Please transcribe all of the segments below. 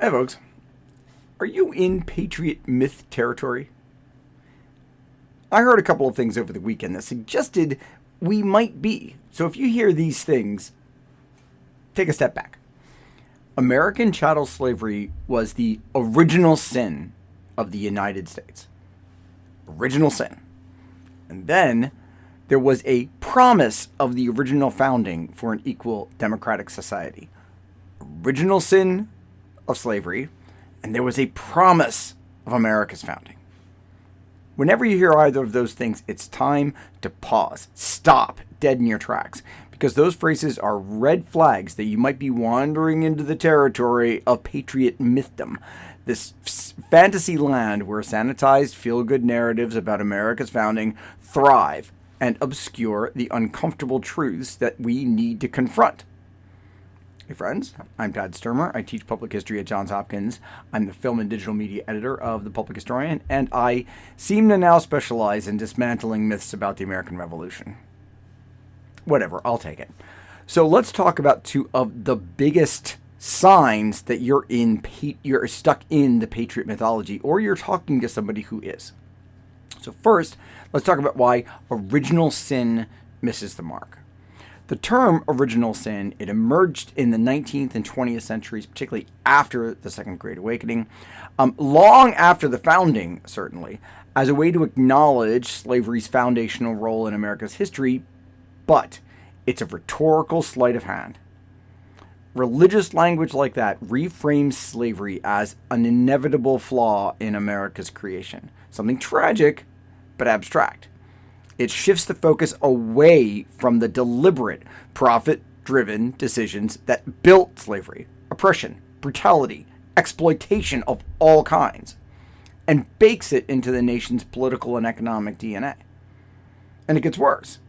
Hey folks, are you in Patriot Myth territory? I heard a couple of things over the weekend that suggested we might be. So if you hear these things, take a step back. American chattel slavery was the original sin of the United States. Original sin. And then there was a promise of the original founding for an equal democratic society. Original sin of slavery, and there was a promise of America's founding. Whenever you hear either of those things, it's time to pause, stop dead in your tracks, because those phrases are red flags that you might be wandering into the territory of patriot mythdom, this fantasy land where sanitized feel-good narratives about America's founding thrive and obscure the uncomfortable truths that we need to confront. Hey friends, I'm Todd Sturmer. I teach public history at Johns Hopkins. I'm the film and digital media editor of The Public Historian, and I seem to now specialize in dismantling myths about the American Revolution. Whatever, I'll take it. So let's talk about two of the biggest signs that you're stuck in the Patriot mythology, or you're talking to somebody who is. So first, let's talk about why original sin misses the mark. The term original sin, it emerged in the 19th and 20th centuries, particularly after the Second Great Awakening, long after the founding, certainly, as a way to acknowledge slavery's foundational role in America's history, but it's a rhetorical sleight of hand. Religious language like that reframes slavery as an inevitable flaw in America's creation, something tragic, but abstract. It shifts the focus away from the deliberate, profit-driven decisions that built slavery, oppression, brutality, exploitation of all kinds, and bakes it into the nation's political and economic DNA. And it gets worse.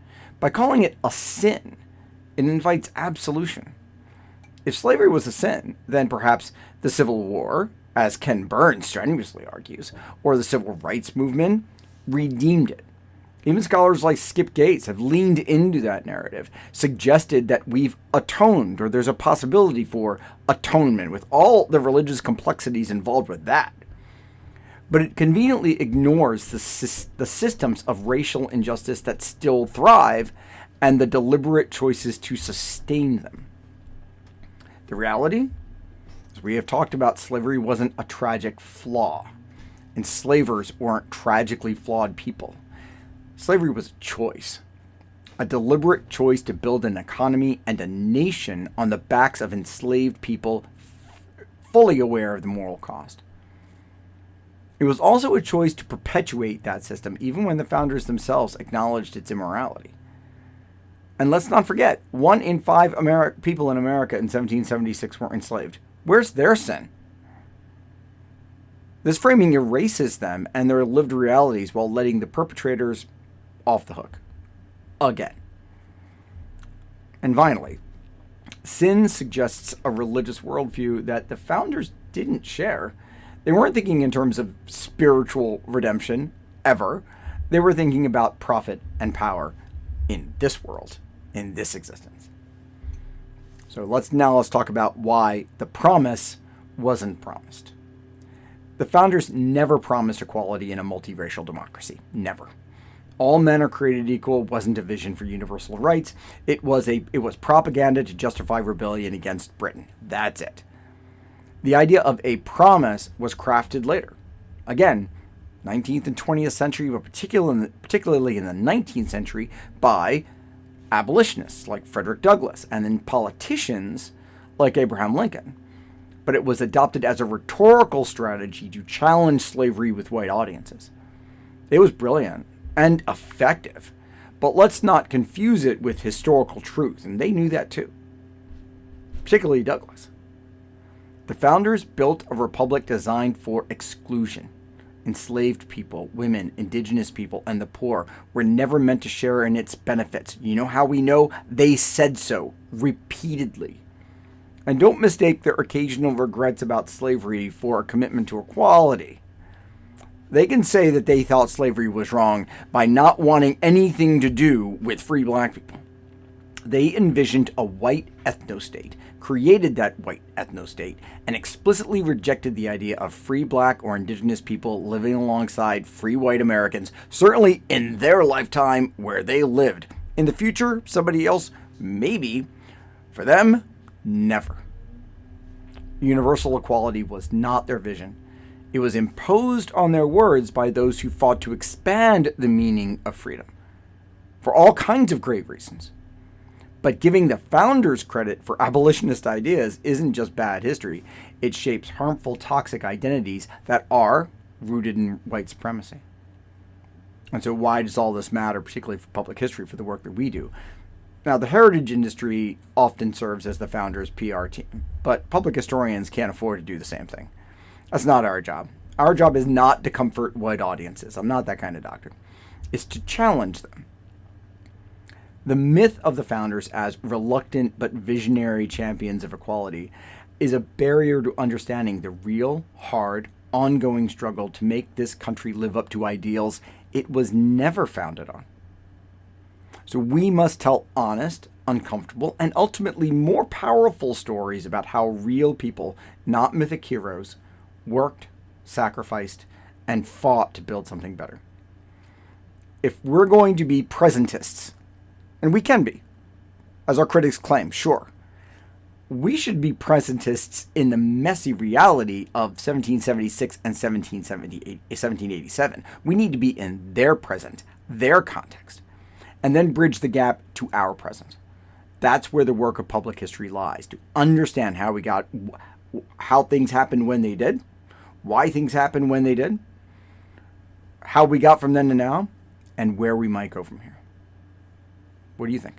By calling it a sin, it invites absolution. If slavery was a sin, then perhaps the Civil War, as Ken Burns strenuously argues, or the Civil Rights Movement, redeemed it. Even scholars like Skip Gates have leaned into that narrative, suggested that we've atoned, or there's a possibility for atonement, with all the religious complexities involved with that. But it conveniently ignores the systems of racial injustice that still thrive and the deliberate choices to sustain them. The reality, as we have talked about, slavery wasn't a tragic flaw. Enslavers weren't tragically flawed people. Slavery was a choice, a deliberate choice to build an economy and a nation on the backs of enslaved people, fully aware of the moral cost. It was also a choice to perpetuate that system, even when the founders themselves acknowledged its immorality. And let's not forget, 1 in 5 people in America in 1776 were enslaved. Where's their sin? This framing erases them and their lived realities while letting the perpetrators off the hook. Again. And finally, sin suggests a religious worldview that the founders didn't share. They weren't thinking in terms of spiritual redemption, ever. They were thinking about profit and power in this world, in this existence. So let's talk about why the promise wasn't promised. The founders never promised equality in a multiracial democracy. Never. All men are created equal wasn't a vision for universal rights. It was propaganda to justify rebellion against Britain. That's it. The idea of a promise was crafted later. Again, 19th and 20th century, but particularly in the 19th century, by abolitionists like Frederick Douglass, and then politicians like Abraham Lincoln. But it was adopted as a rhetorical strategy to challenge slavery with white audiences. It was brilliant and effective, but let's not confuse it with historical truth, and they knew that too, particularly Douglass. The founders built a republic designed for exclusion. Enslaved people, women, indigenous people, and the poor were never meant to share in its benefits. You know how we know? They said so repeatedly. And don't mistake their occasional regrets about slavery for a commitment to equality. They can say that they thought slavery was wrong by not wanting anything to do with free black people. They envisioned a white ethno-state, created that white ethno-state, and explicitly rejected the idea of free black or indigenous people living alongside free white Americans, certainly in their lifetime where they lived. In the future, somebody else, maybe. For them, never. Universal equality was not their vision. It was imposed on their words by those who fought to expand the meaning of freedom, for all kinds of great reasons. But giving the founders credit for abolitionist ideas isn't just bad history. It shapes harmful, toxic identities that are rooted in white supremacy. And so why does all this matter, particularly for public history, for the work that we do? Now, the heritage industry often serves as the founders' PR team, but public historians can't afford to do the same thing. That's not our job. Our job is not to comfort white audiences. I'm not that kind of doctor. It's to challenge them. The myth of the founders as reluctant but visionary champions of equality is a barrier to understanding the real, hard, ongoing struggle to make this country live up to ideals it was never founded on. So we must tell honest, uncomfortable, and ultimately more powerful stories about how real people, not mythic heroes, worked, sacrificed, and fought to build something better. If we're going to be presentists, and we can be, as our critics claim, sure, we should be presentists in the messy reality of 1776 and 1787. We need to be in their present, their context, and then bridge the gap to our present. That's where the work of public history lies, to understand how things happened when they did, why things happened when they did, how we got from then to now, and where we might go from here. What do you think?